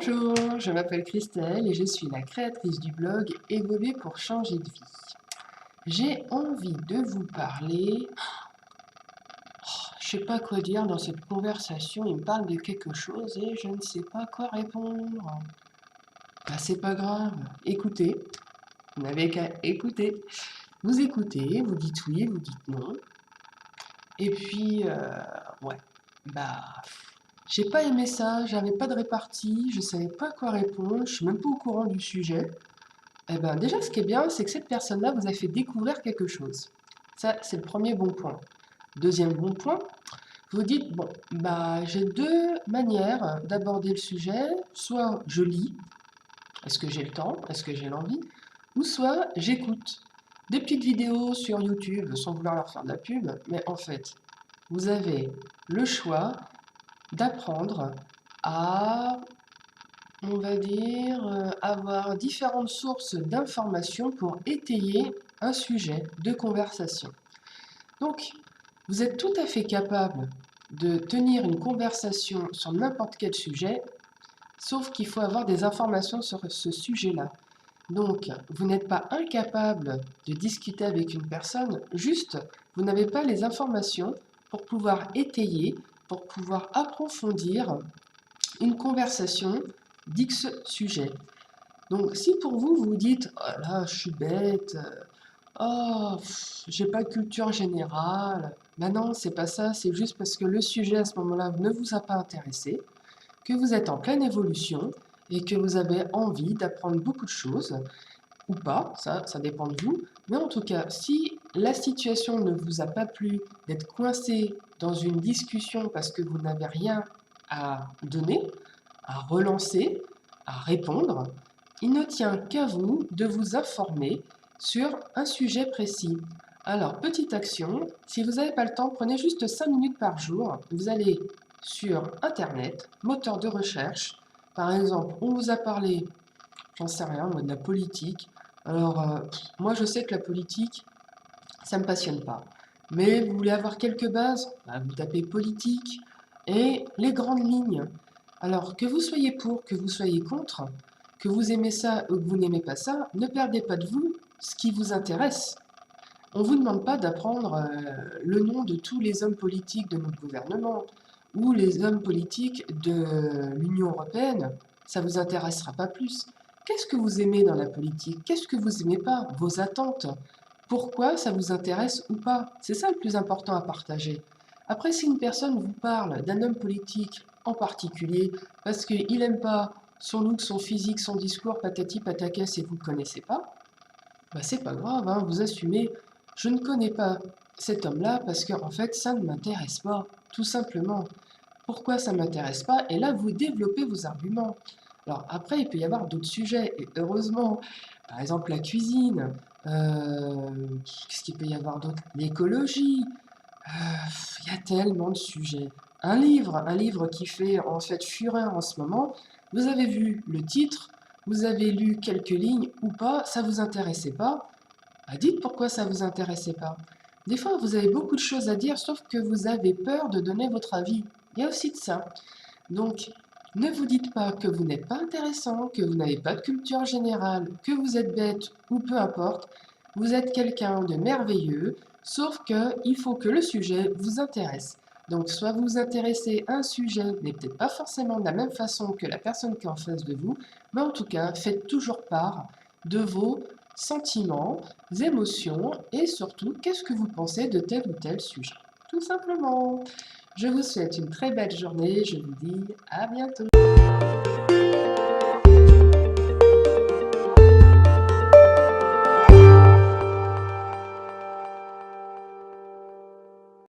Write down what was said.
Bonjour, je m'appelle Christelle et je suis la créatrice du blog Évoluer pour changer de vie. J'ai envie de vous parler... je ne sais pas quoi dire dans cette conversation, il me parle de quelque chose et je ne sais pas quoi répondre. Bah, c'est pas grave, écoutez, vous n'avez qu'à écouter. Vous écoutez, vous dites oui, vous dites non. Et puis, ouais, bah... J'ai pas aimé ça, j'avais pas de répartie, je savais pas quoi répondre, je suis même pas au courant du sujet. Eh ben déjà, ce qui est bien, c'est que cette personne-là vous a fait découvrir quelque chose. Ça, c'est le premier bon point. Deuxième bon point, vous dites, bon, bah j'ai deux manières d'aborder le sujet. Soit je lis, est-ce que j'ai le temps, est-ce que j'ai l'envie, ou soit j'écoute. Des petites vidéos sur YouTube, sans vouloir leur faire de la pub, mais en fait, vous avez le choix d'apprendre à, on va dire, avoir différentes sources d'informations pour étayer un sujet de conversation. Donc, vous êtes tout à fait capable de tenir une conversation sur n'importe quel sujet, sauf qu'il faut avoir des informations sur ce sujet-là. Donc, vous n'êtes pas incapable de discuter avec une personne, juste, vous n'avez pas les informations pour pouvoir étayer, pour pouvoir approfondir une conversation d'X sujet. Donc, si pour vous, vous dites « Oh là, je suis bête, oh, j'ai pas de culture générale », ben non, c'est pas ça, c'est juste parce que le sujet à ce moment-là ne vous a pas intéressé, que vous êtes en pleine évolution et que vous avez envie d'apprendre beaucoup de choses, ou pas, ça dépend de vous. Mais en tout cas, si la situation ne vous a pas plu, d'être coincé dans une discussion parce que vous n'avez rien à donner, à relancer, à répondre, il ne tient qu'à vous de vous informer sur un sujet précis. Alors, petite action, si vous n'avez pas le temps, prenez juste 5 minutes par jour. Vous allez sur Internet, moteur de recherche. Par exemple, on vous a parlé, j'en sais rien, moi, de la politique. Alors, moi, je sais que la politique, ça ne me passionne pas. Mais vous voulez avoir quelques bases, bah, vous tapez politique et les grandes lignes. Alors, que vous soyez pour, que vous soyez contre, que vous aimez ça ou que vous n'aimez pas ça, ne perdez pas de vous ce qui vous intéresse. On ne vous demande pas d'apprendre le nom de tous les hommes politiques de notre gouvernement ou les hommes politiques de l'Union européenne. Ça ne vous intéressera pas plus. Qu'est-ce que vous aimez dans la politique? Qu'est-ce que vous n'aimez pas? Vos attentes? Pourquoi ça vous intéresse ou pas? C'est ça le plus important à partager. Après, si une personne vous parle d'un homme politique en particulier parce qu'il n'aime pas son look, son physique, son discours, patati pataquès et vous ne le connaissez pas, bah c'est pas grave, hein, vous assumez. Je ne connais pas cet homme-là parce que en fait ça ne m'intéresse pas, tout simplement. Pourquoi ça ne m'intéresse pas? Et là vous développez vos arguments. Alors après il peut y avoir d'autres sujets et heureusement, par exemple la cuisine, qu'est-ce qu'il peut y avoir d'autre? L'écologie, il y a tellement de sujets. Un livre qui fait en fait fureur en ce moment, vous avez vu le titre, vous avez lu quelques lignes ou pas, ça vous intéressait pas, bah dites pourquoi ça vous intéressait pas. Des fois, vous avez beaucoup de choses à dire, sauf que vous avez peur de donner votre avis. Il y a aussi de ça. Donc, ne vous dites pas que vous n'êtes pas intéressant, que vous n'avez pas de culture générale, que vous êtes bête ou peu importe. Vous êtes quelqu'un de merveilleux, sauf qu'il faut que le sujet vous intéresse. Donc, soit vous vous intéressez à un sujet, mais peut-être pas forcément de la même façon que la personne qui est en face de vous, mais en tout cas, faites toujours part de vos sentiments, émotions et surtout, qu'est-ce que vous pensez de tel ou tel sujet. Tout simplement. Je vous souhaite une très belle journée, je vous dis à bientôt.